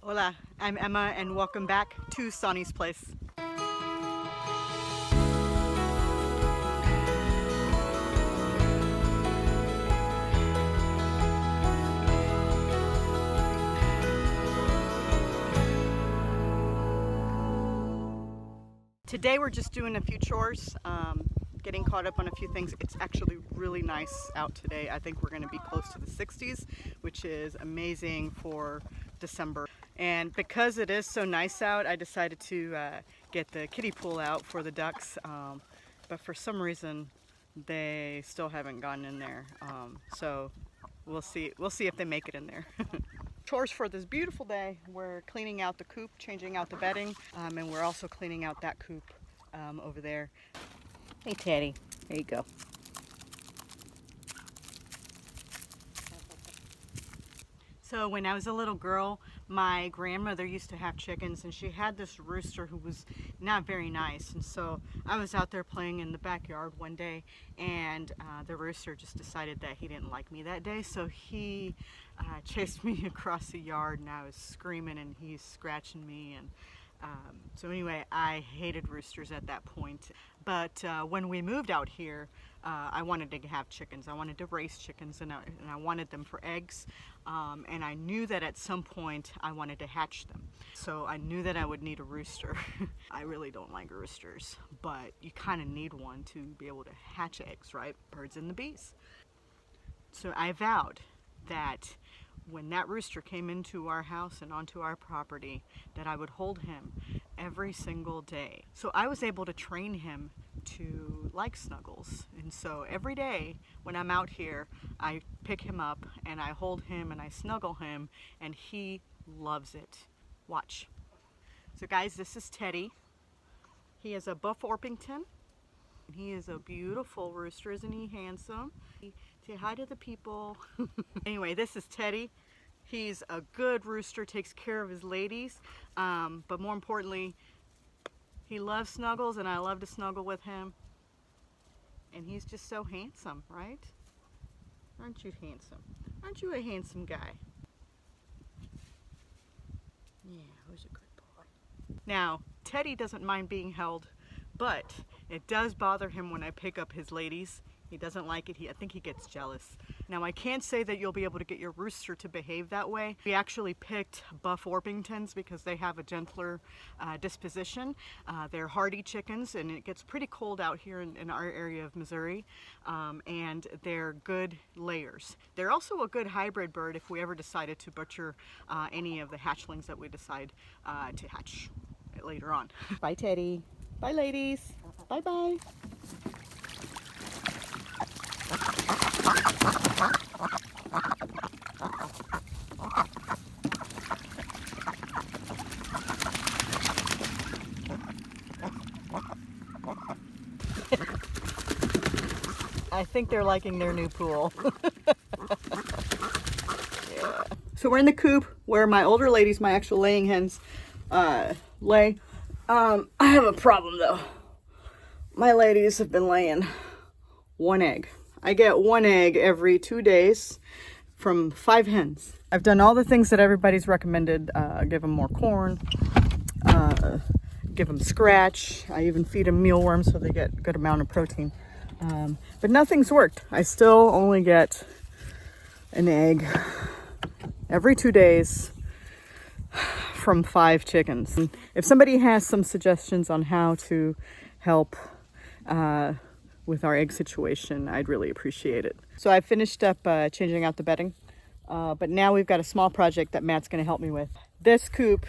Hola, I'm Emma and welcome back to Sonnie's place. Today we're just doing a few chores, getting caught up on a few things. It's actually really nice out today. I think we're going to be close to the 60s, which is amazing for December. And because it is so nice out, I decided to get the kiddie pool out for the ducks, but for some reason they still haven't gotten in there. So we'll see if they make it in there. Chores for this beautiful day: we're cleaning out the coop, changing out the bedding, and we're also cleaning out that coop over there. Hey Teddy, there you go. So when I was a little girl, my grandmother used to have chickens, and she had this rooster who was not very nice. And so I was out there playing in the backyard one day, and the rooster just decided that he didn't like me that day. So he chased me across the yard, and I was screaming, and he's scratching me. And so anyway, I hated roosters at that point. But when we moved out here, I wanted to have chickens. I wanted to raise chickens, and I wanted them for eggs. And I knew that at some point I wanted to hatch them. So I knew that I would need a rooster. I really don't like roosters, but you kind of need one to be able to hatch eggs, right? Birds and the bees. So I vowed that when that rooster came into our house and onto our property, that I would hold him every single day. So I was able to train him to like snuggles. And so every day when I'm out here, I pick him up and I hold him and I snuggle him, and he loves it. Watch. So guys, this is Teddy. He is a Buff Orpington. He is a beautiful rooster. Isn't he handsome? Say hi to the people. Anyway, this is Teddy. He's a good rooster, takes care of his ladies, but more importantly, he loves snuggles, and I love to snuggle with him. And he's just so handsome, right? Aren't you handsome? Aren't you a handsome guy? Yeah, who's a good boy? Now, Teddy doesn't mind being held, but it does bother him when I pick up his ladies. He doesn't like it. I think he gets jealous. Now, I can't say that you'll be able to get your rooster to behave that way. We actually picked Buff Orpingtons because they have a gentler disposition. They're hardy chickens, and it gets pretty cold out here in our area of Missouri, and they're good layers. They're also a good hybrid bird if we ever decided to butcher any of the hatchlings that we decide to hatch later on. Bye, Teddy. Bye, ladies. Bye-bye. I think they're liking their new pool. Yeah. So we're in the coop where my older ladies, my actual laying hens, lay. I have a problem though. My ladies have been laying one egg. I get one egg every 2 days from 5 hens. I've done all the things that everybody's recommended. Give them more corn, give them scratch. I even feed them mealworms so they get a good amount of protein. But nothing's worked. I still only get an egg every 2 days from 5 chickens. And if somebody has some suggestions on how to help with our egg situation, I'd really appreciate it. So I finished up changing out the bedding, but now we've got a small project that Matt's going to help me with. This coop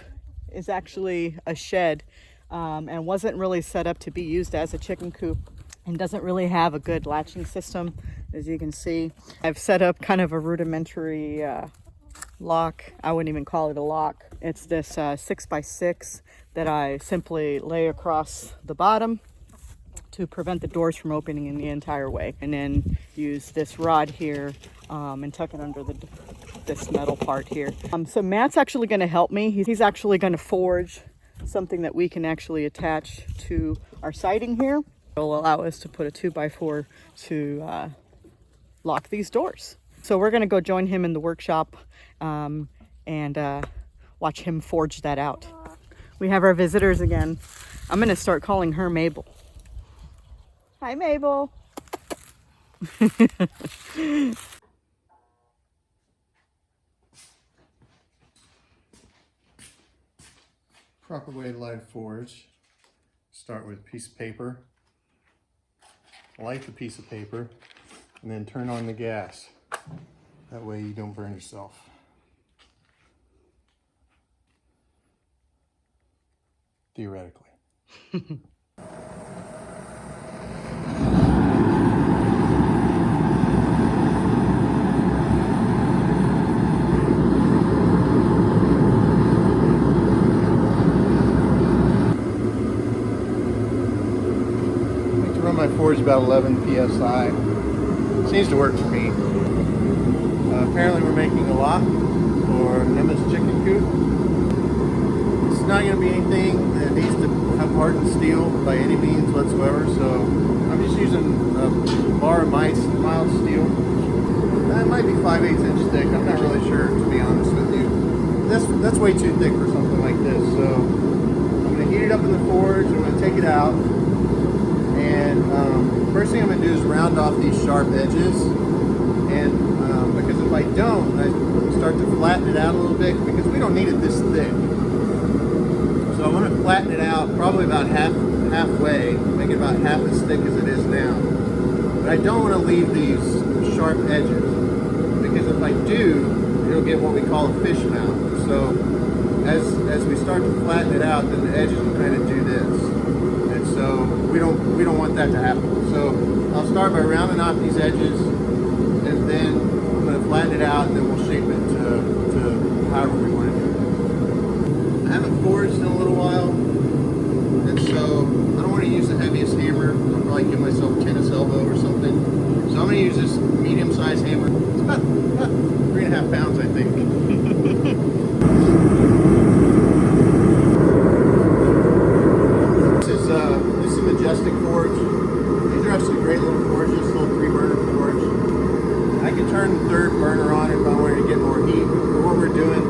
is actually a shed and wasn't really set up to be used as a chicken coop, and doesn't really have a good latching system. As you can see, I've set up kind of a rudimentary lock. I wouldn't even call it a lock. It's this 6x6 that I simply lay across the bottom to prevent the doors from opening in the entire way, and then use this rod here and tuck it under this metal part here. So Matt's actually going to help me. He's actually going to forge something that we can actually attach to our siding here. It'll allow us to put a 2x4 to lock these doors. So we're going to go join him in the workshop, and watch him forge that out. We have our visitors again. I'm gonna start calling her Mabel. Hi, Mabel. Proper way to light a forge. Start with a piece of paper. Light the piece of paper and then turn on the gas. That way you don't burn yourself. Theoretically. My forge about 11 psi. Seems to work for me. Apparently we're making a lock for Emma's chicken coop. It's not going to be anything that needs to have hardened steel by any means whatsoever, so I'm just using a bar of mild steel. That might be 5/8 inch thick. I'm not really sure, to be honest with you. That's way too thick for something like this, so I'm going to heat it up in the forge. I'm going to take it out. And first thing I'm going to do is round off these sharp edges, and because if I don't, I start to flatten it out a little bit because we don't need it this thick. So I want to flatten it out probably about halfway, make it about half as thick as it is now. But I don't want to leave these sharp edges because if I do, it'll get what we call a fish mouth. So as we start to flatten it out, then the edges will kind of do this. So we don't want that to happen. So I'll start by rounding off these edges, and then I'm going to flatten it out, and then we'll shape it to however we want to do it. I haven't forged in a little while, and so I don't want to use the heaviest hammer. I'll probably give myself a tennis elbow or something. So I'm going to use this medium-sized hammer. It's about 3.5 pounds, I think. This is a Majestic forge. These are actually great little forges, little 3-burner forge. I could turn the 3rd burner on if I wanted to get more heat. For what we're doing,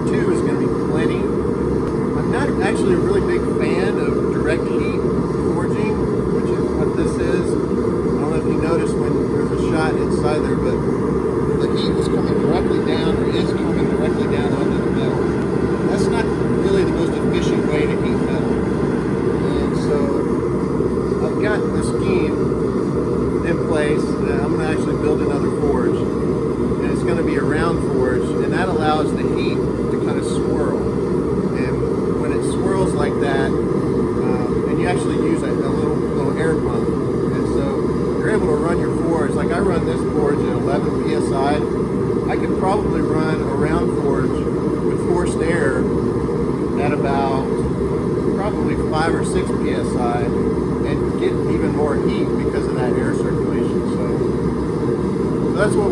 2 is going to be plenty. I'm not actually a really big fan of direct heat forging, which is what this is. I don't know if you noticed when there's a shot inside there, but the heat was coming directly down, or is coming directly down onto the metal. That's not really the most efficient way to heat metal. So I've got the scheme in place that I'm going to actually build another forge, and it's going to be a round forge, and that allows the heat to kind of swirl. And when it swirls like that, and you actually use a little air pump, and so you're able to run your forge. Like I run this forge at 11 psi. I could probably run a round forge with forced air at about probably 5 or 6 psi and get even more heat because of that air circulation. So that's what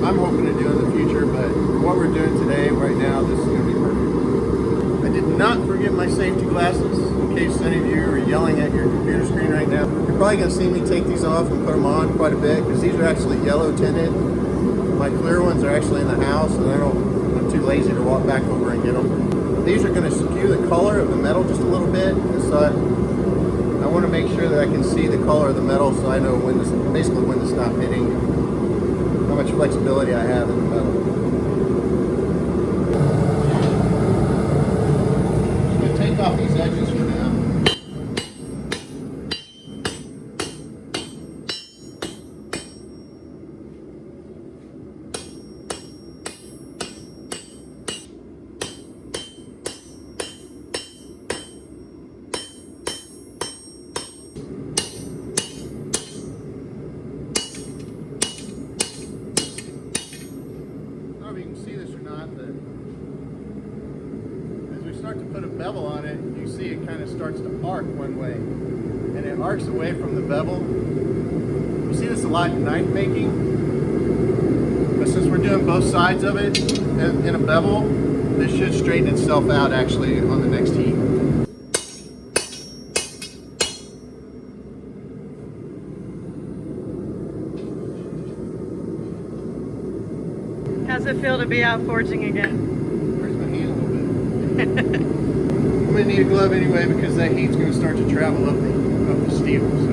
I'm hoping to do in the future, but what we're doing today, right now, this is going to be perfect. I did not forget my safety glasses, in case any of you are yelling at your computer screen right now. You're probably going to see me take these off and put them on quite a bit because these are actually yellow tinted. My clear ones are actually in the house, and I'm too lazy to walk back over and get them. These are going to skew the color of the metal just a little bit, so I want to make sure that I can see the color of the metal so I know basically when to stop hitting, how much flexibility I have in the metal. I'm going to take off these edges for now. Start to put a bevel on it, you see it kind of starts to arc one way, and it arcs away from the bevel. You see this a lot in knife making, but since we're doing both sides of it in a bevel, this should straighten itself out actually on the next heat. How's it feel to be out forging again? Hurts my hand a little bit. to need a glove anyway because that heat's going to start to travel up the steel. So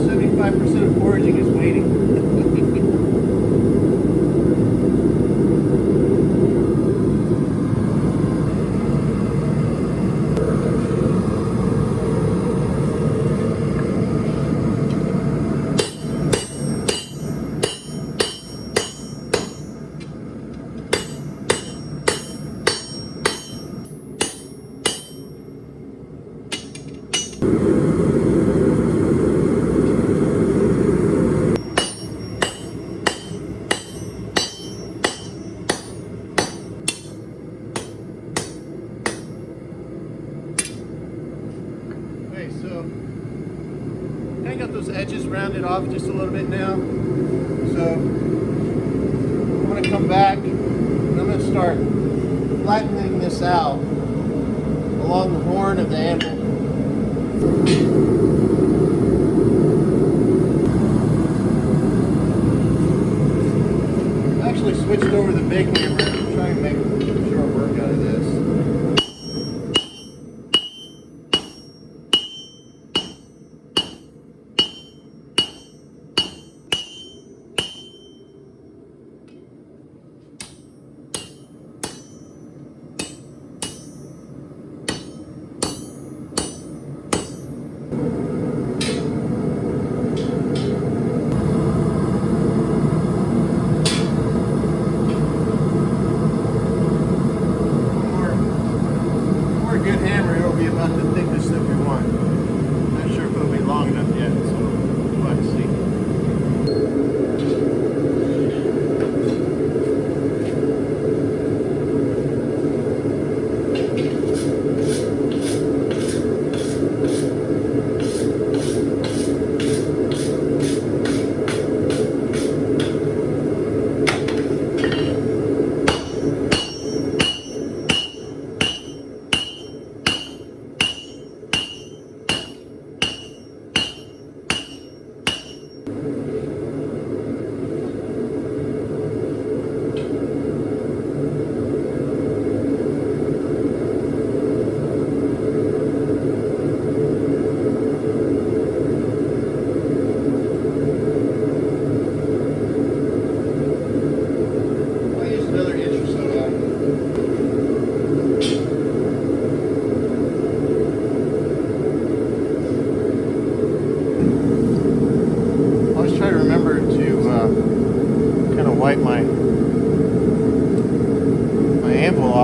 75% of foraging is waiting. Edges rounded off just a little bit now, so I'm going to come back and I'm going to start flattening this out along the horn of the anvil. I've actually switched over to the big hammer and try and make short work out of this.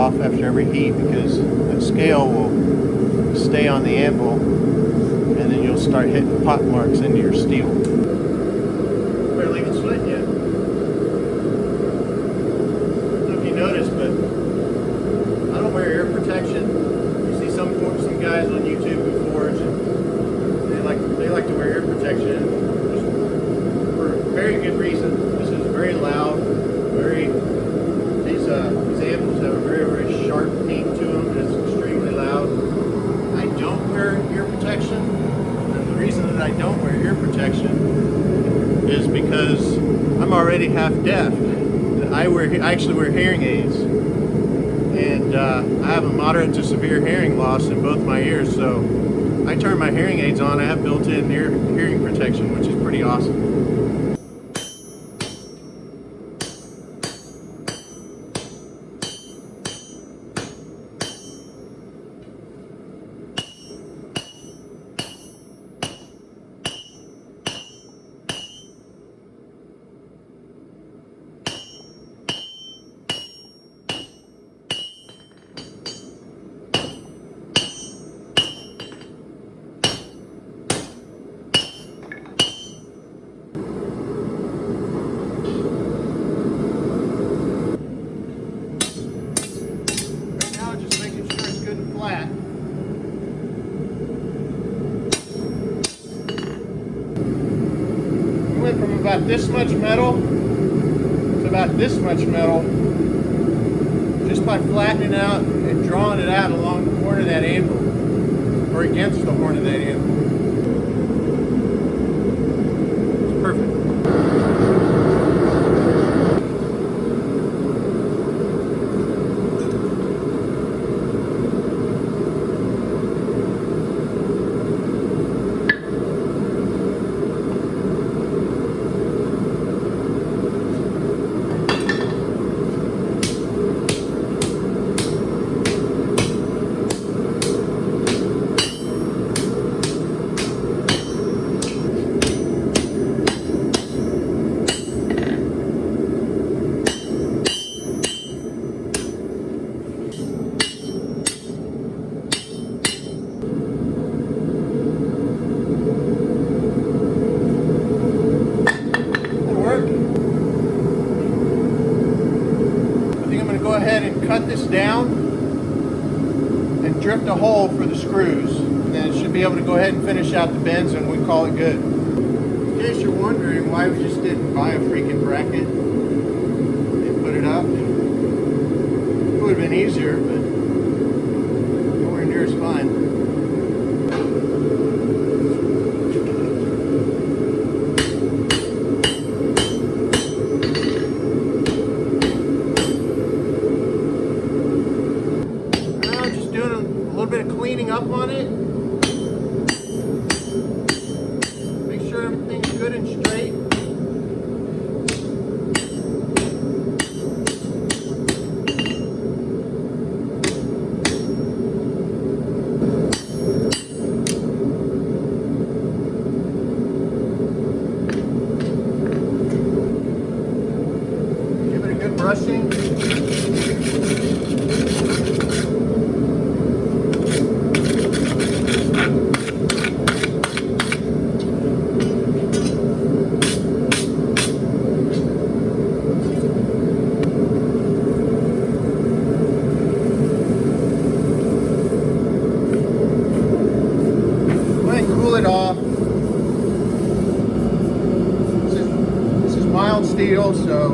After every heat, because that scale will stay on the anvil and then you'll start hitting pot marks into your steel. Barely even sweating yet. I don't know if you noticed, but I don't wear ear protection. You see some guys on YouTube who forge and they like to wear ear protection for a very good reason. This is very loud, these anvils have a very sharp peak to them, and it's extremely loud. I don't wear ear protection, and the reason that I don't wear ear protection is because I'm already half deaf. I actually wear hearing aids, and I have a moderate to severe hearing loss in both my ears, so I turn my hearing aids on. I have built-in hearing protection, which is pretty awesome. About this much metal to about this much metal just by flattening out and drawing it out along the horn of that anvil or against the horn of that anvil. It's perfect. go ahead and cut this down and drift a hole for the screws. And then it should be able to go ahead and finish out the bends and we call it good. In case you're wondering why we just didn't buy a freaking bracket and put it up, it would have been easier, but nowhere near as fun. Cleaning up on it. Make sure everything's good and straight. Give it a good brushing. Steel, so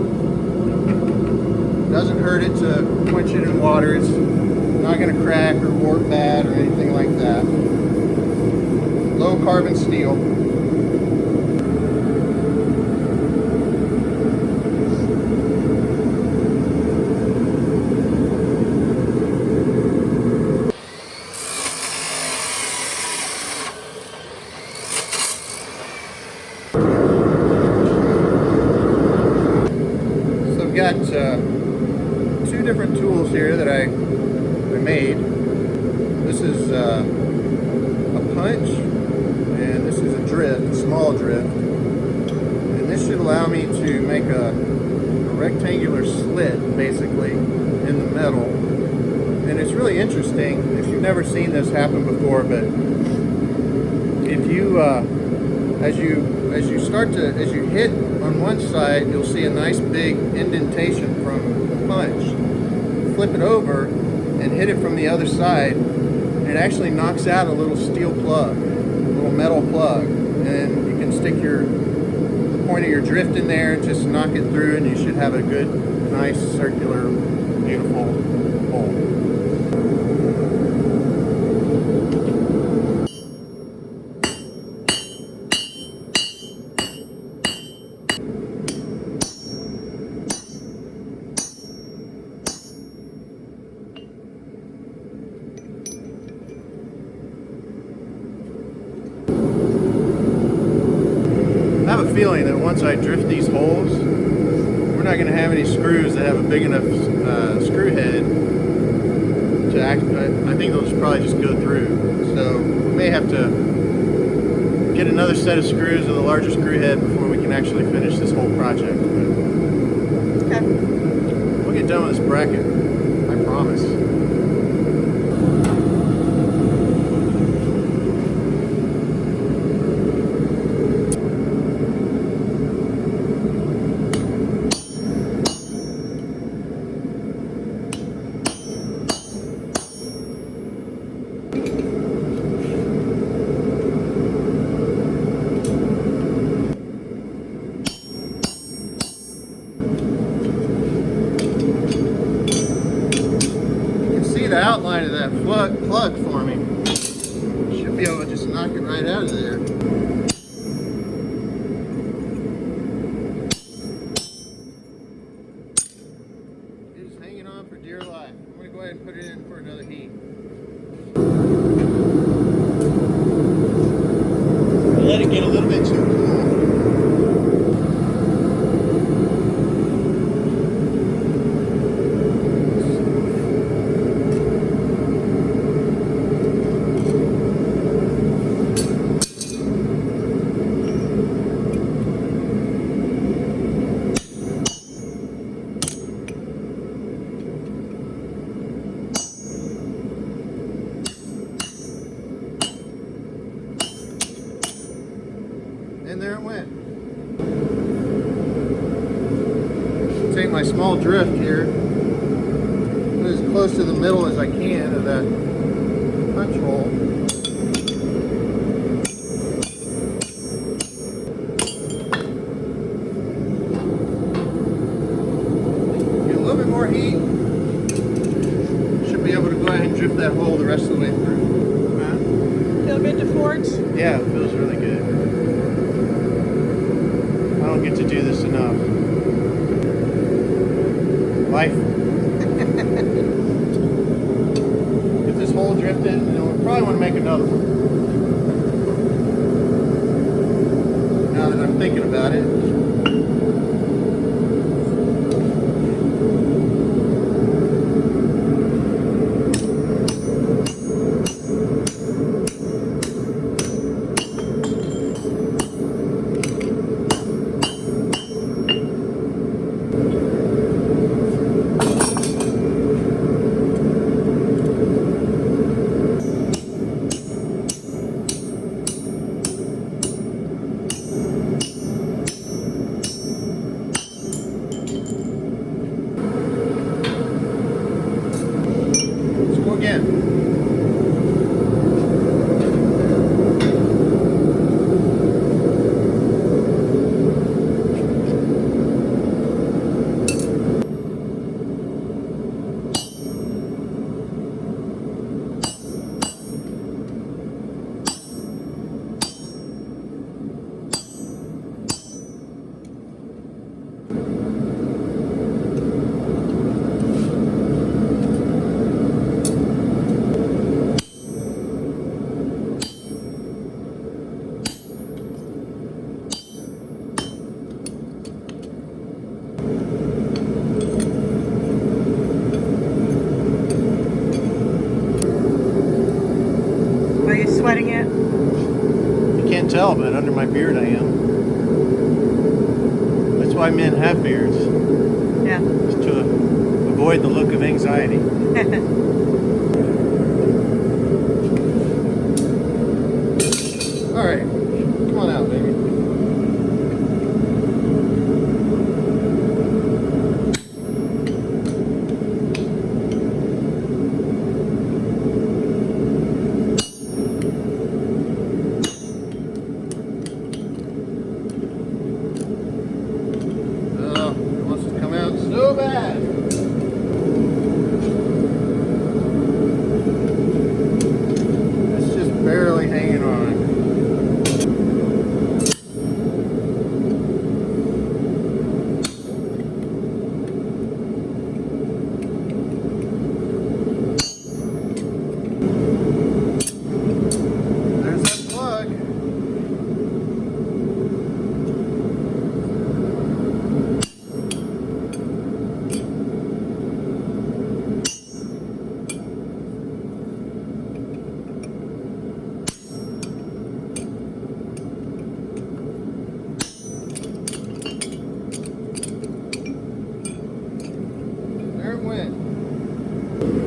it doesn't hurt it to quench it in water. It's not going to crack or warp bad or anything like that. Low carbon steel. Got two different tools here that I made. This is a punch and this is a drift, a small drift. And this should allow me to make a rectangular slit basically in the metal. And it's really interesting if you've never seen this happen before, but if you as you hit on one side, you'll see a nice big indentation from the punch. Flip it over and hit it from the other side, and it actually knocks out a little steel plug, a little metal plug, and you can stick the point of your drift in there and just knock it through, and you should have a good, nice, circular, beautiful hole. Feeling that once I drift these holes, we're not going to have any screws that have a big enough screw head to act. I think they'll probably just go through. So we may have to get another set of screws with a larger screw head before we can actually finish this whole project. Okay. We'll get done with this bracket, I promise. The outline of that plug for me. Should be able to just knock it right out of there. It's hanging on for dear life. I'm going to go ahead and put it in for another heat. Let it get a little bit too cool. And there it went. Take my small drift here, as close to the middle as I can of that punch hole. Get a little bit more heat. Should be able to go ahead and drip that hole the rest of the way through. Feel good to forge? Yeah, it feels really good. I don't get to do this enough. Life. Get this hole drifted, and then we'll probably want to make another one. Now that I'm thinking about it. Sweating it? You can't tell, but under my beard I am. That's why men have beards. Yeah. Just to avoid the look of anxiety. Alright, come on out, baby. So bad. It's just barely hanging on. There's that plug.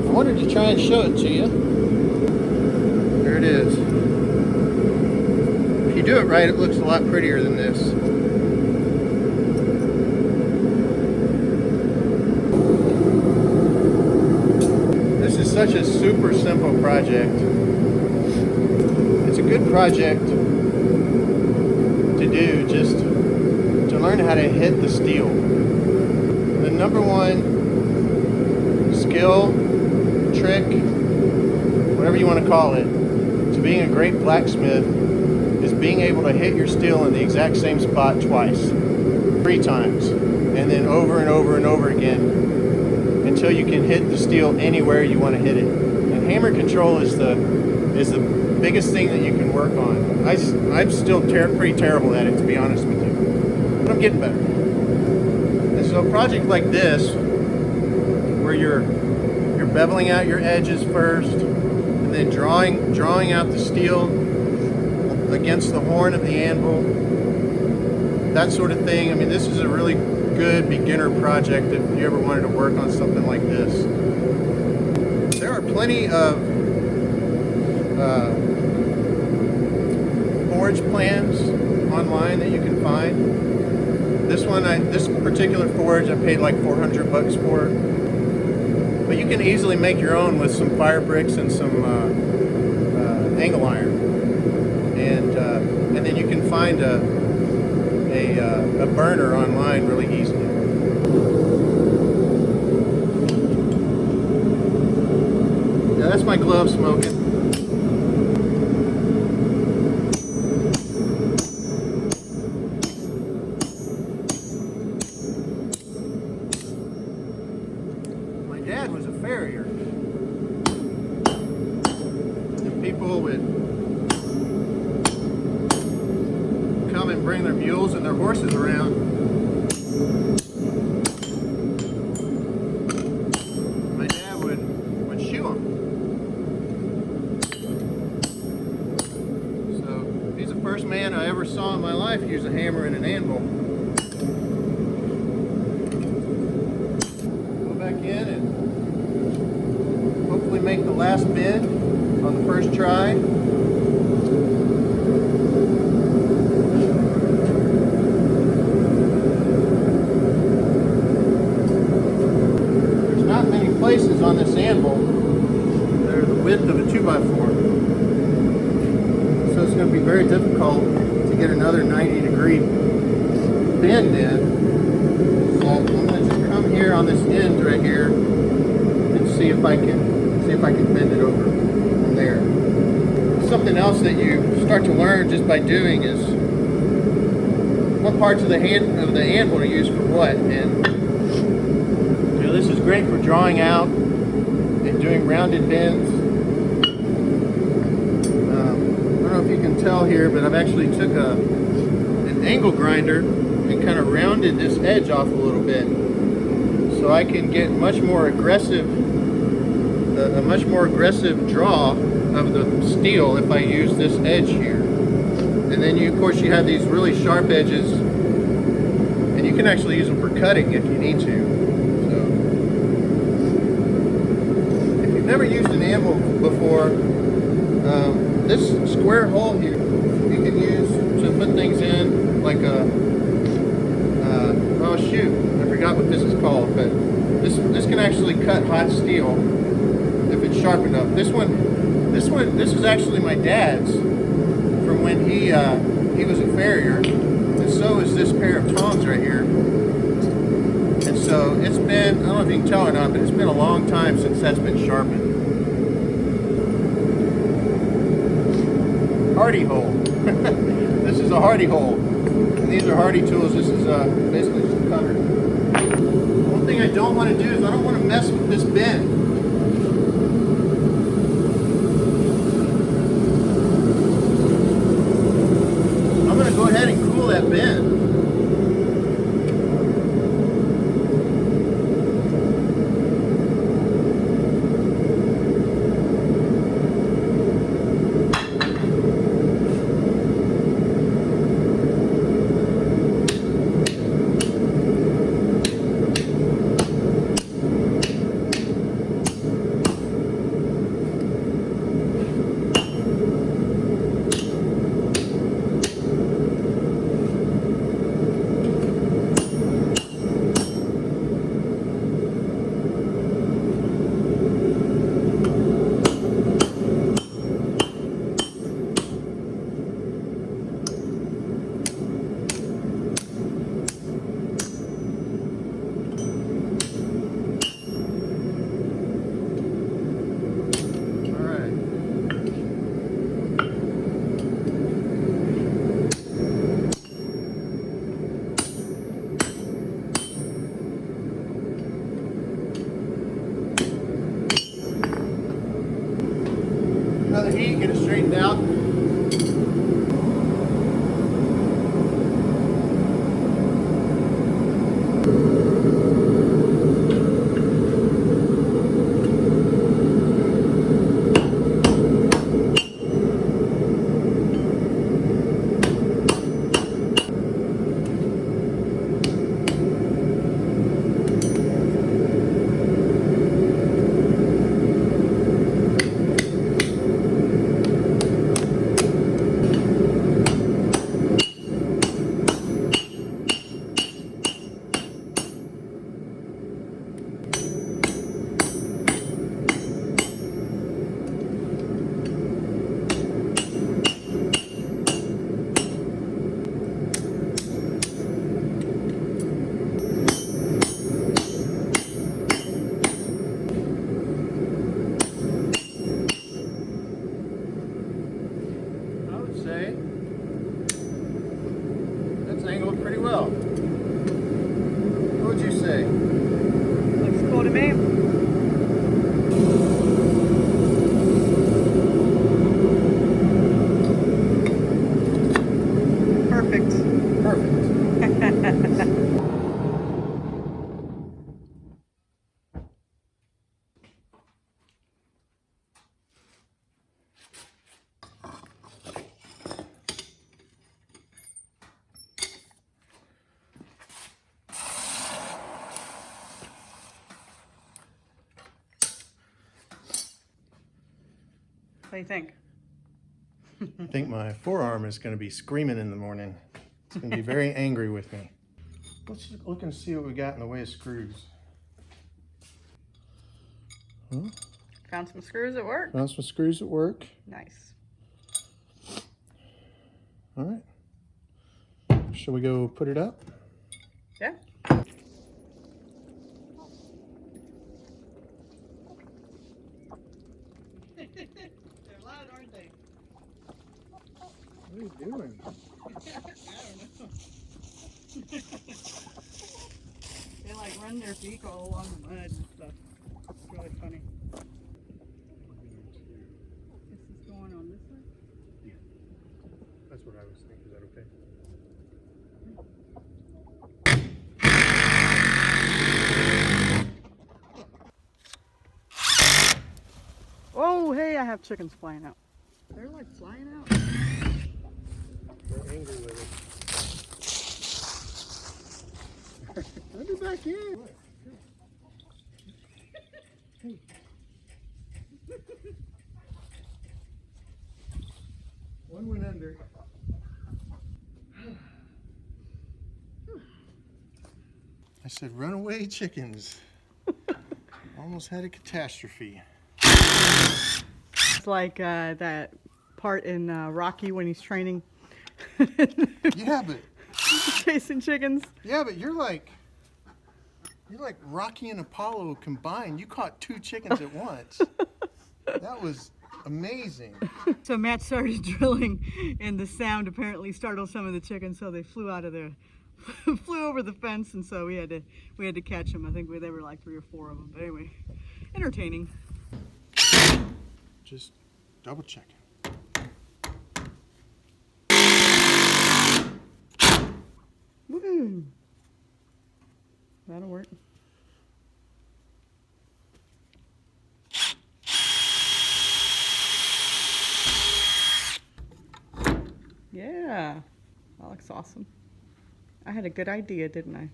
I wanted to try and show it to you. There it is. If you do it right, it looks a lot prettier than this. This is such a super simple project. It's a good project to do just to learn how to hit the steel. The number one skill, trick, whatever you want to call it, to being a great blacksmith is being able to hit your steel in the exact same spot twice, 3 times, and then over and over and over again until you can hit the steel anywhere you want to hit it. And hammer control is the biggest thing that you can work on. I'm still pretty terrible at it, to be honest with you, but I'm getting better. And so a project like this, where you're beveling out your edges first, and then drawing out the steel against the horn of the anvil, that sort of thing. I mean, this is a really good beginner project if you ever wanted to work on something like this. There are plenty of forge plans online that you can find. This particular forge, I paid like $400 for. But you can easily make your own with some fire bricks and some angle iron, and then you can find a burner online really easily. Yeah, that's my glove smoking. My dad was a farrier, and people would come and bring their mules and their horses around. My dad would shoe them. So he's the first man I ever saw in my life use a hammer and an anvil. Go back in and hopefully make the last bend on the first try. Places on this anvil that are the width of a 2x4, so it's going to be very difficult to get another 90-degree bend in. So I'm going to just come here on this end right here and see if I can bend it over from there. Something else that you start to learn just by doing is what parts of the anvil to use for what. And this is great for drawing out and doing rounded bends. I don't know if you can tell here, but I've actually took an angle grinder and kind of rounded this edge off a little bit, so I can get a much more aggressive draw of the steel if I use this edge here. And then of course you have these really sharp edges, and you can actually use them for cutting if you need to. Never used an anvil before. This square hole here you can use to put things in, like a oh shoot, I forgot what this is called, but this can actually cut hot steel if it's sharp enough. This is actually my dad's from when he was a farrier, and so is this pair of tongs right here. And so it's been, I don't know if you can tell or not, but it's been a long time since that's been sharpened. Hardy hole. This is a hardy hole. And these are hardy tools. This is basically just a cutter. One thing I don't want to do is I don't want to mess with this bend. I'm going to go ahead and cool that bend. Another heat, get it straightened out. me. Perfect. What do you think? I think my forearm is going to be screaming in the morning. It's going to be very angry with me. Let's just look and see what we got in the way of screws. Huh? Found some screws at work. Found some screws at work. Nice. All right. Shall we go put it up? Yeah. They're loud, aren't they? What are you doing? I don't know. They like run their beak all along the mud and stuff. It's really funny. This is going on this side? Yeah. That's what I was thinking. Is that okay? Oh, hey, I have chickens flying out. They're like flying out. They're angry with it. Let me back in. Hey. One went under. I said, run away, chickens. Almost had a catastrophe. It's like that part in Rocky when he's training. Yeah, but Chasing chickens. yeah, but you're like Rocky and Apollo combined. You caught 2 chickens at once. That was amazing. So Matt started drilling, and the sound apparently startled some of the chickens, so they flew out of there, flew over the fence, and so we had to catch them. I think there were like 3 or 4 of them. But anyway, entertaining. Just double checking. Woohoo! That'll work. Yeah, that looks awesome. I had a good idea, didn't I?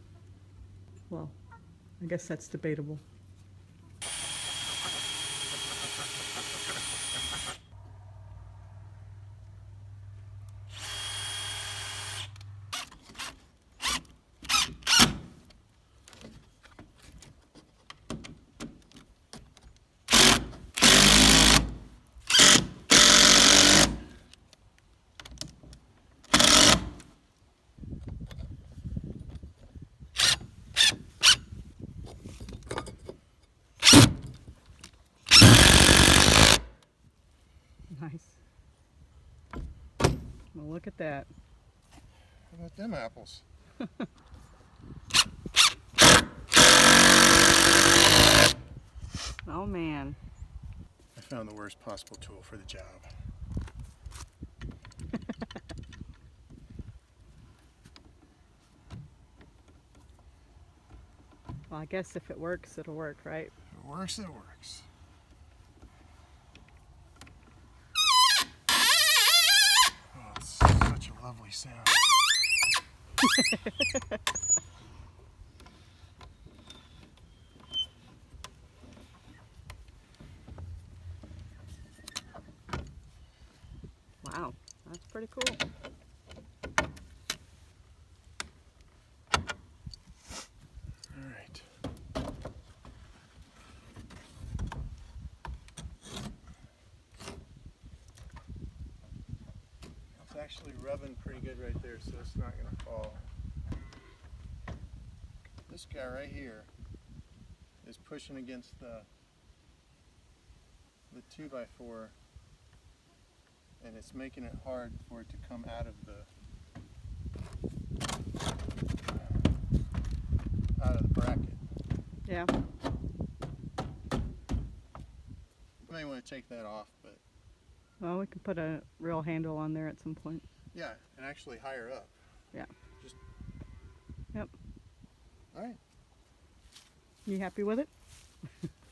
Well, I guess that's debatable. Nice. Well, look at that. How about them apples? Oh man. I found the worst possible tool for the job. Well, I guess if it works, it'll work, right? If it works, it works. Oh, it's such a lovely sound. Wow, that's pretty cool. All right. It's actually rubbing pretty good right there, so it's not going to fall. This guy right here is pushing against the 2x4, and it's making it hard for it to come out of the bracket. Yeah. may want to take that off, but Well, we can put a real handle on there at some point. yeah, and actually higher up. Yeah. Just. Yep. All right. You happy with it?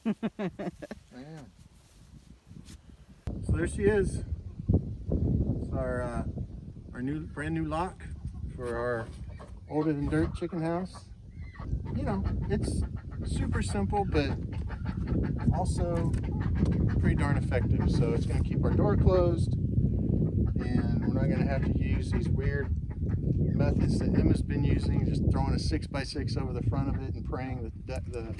I am. So there she is. It's our brand new lock for our older than dirt chicken house. You know, it's super simple, but also pretty darn effective. So it's going to keep our door closed, and we're not going to have to use these weird methods that Emma's been using, just throwing a 6x6 over the front of it and praying that the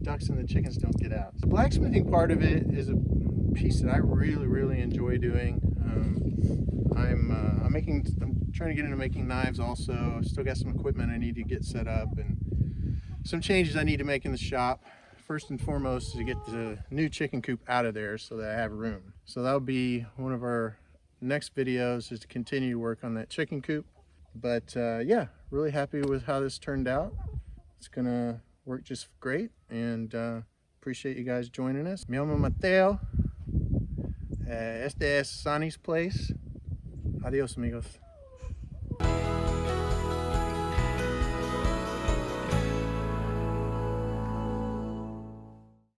ducks and the chickens don't get out. The blacksmithing part of it is a piece that I really enjoy doing. I'm trying to get into making knives also. I've still got some equipment I need to get set up and some changes I need to make in the shop. First and foremost is to get the new chicken coop out of there so that I have room. So that'll be one of our next videos, is to continue to work on that chicken coop. But yeah, really happy with how this turned out. It's gonna work just great, and appreciate you guys joining us. Mi llamo Mateo. Este es Sonnie's place. Adios, amigos.